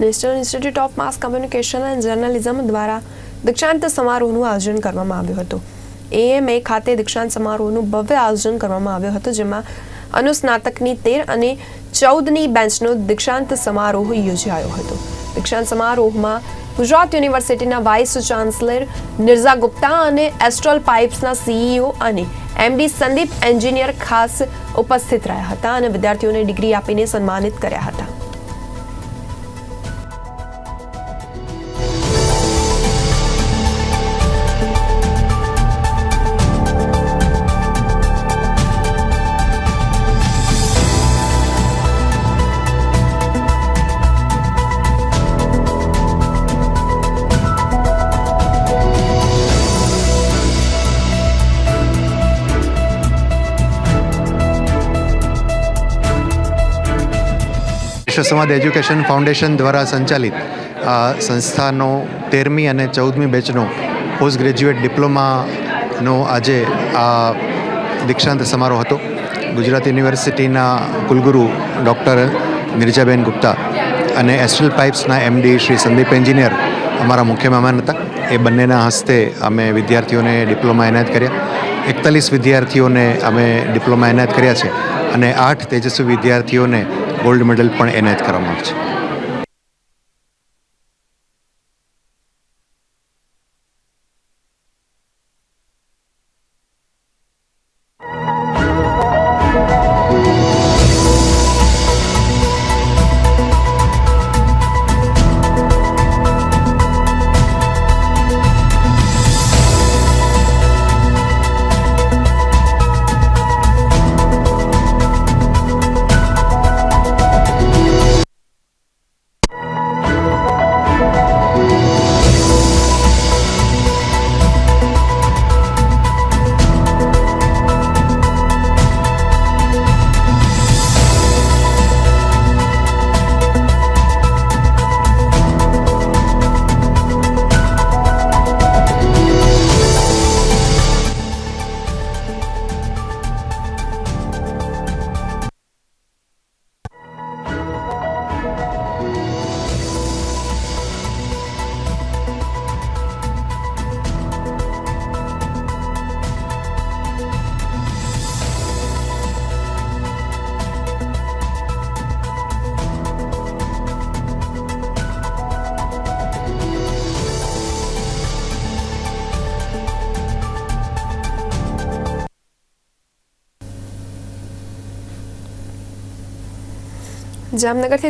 National institute of mass communication and journalism દ્વારા દીક્ષાંત સમારોહનું આયોજન કરવામાં આવ્યું હતું. AMA ખાતે દીક્ષાંત સમારોહનું ભવ્ય આયોજન કરવામાં આવ્યું હતું, જેમાં અનુસ્નાતકની 13 અને 14ની બેન્ચનો દીક્ષાંત સમારોહ યોજાયો હતો. દીક્ષાંત સમારોહમાં ગુજરાત યુનિવર્સિટીના વાઇસ ચાન્સલર નિર્ઝા ગુપ્તા અને એસ્ટ્રોલ પાઇપ્સના CEO અને MD સંદીપ એન્જિનિયર ખાસ ઉપસ્થિત રહ્યા હતા અને વિદ્યાર્થીઓને ડિગ્રી આપીને સન્માનિત કર્યા હતા. વિશ્વ સંવાદ એજ્યુકેશન ફાઉન્ડેશન દ્વારા સંચાલિત સંસ્થાનો 13મી અને 14મી બેચનો પોસ્ટ ગ્રેજ્યુએટ ડિપ્લોમાનો આજે આ દીક્ષાંત સમારોહ હતો. ગુજરાત યુનિવર્સિટીના કુલગુરુ ડૉક્ટર નિર્જાબેન ગુપ્તા અને એસ્ટ્રલ પાઇપ્સના MD શ્રી સંદીપ એન્જિનિયર અમારા મુખ્ય મહેમાન હતા. એ બંનેના હસ્તે અમે વિદ્યાર્થીઓને ડિપ્લોમા એનાયત કર્યા. 41 વિદ્યાર્થીઓને અમે ડિપ્લોમા એનાયત કર્યા છે અને 8 તેજસ્વી વિદ્યાર્થીઓને ગોલ્ડ મેડલ પણ એનાયત કરવામાં આવે છે. જામનગરથી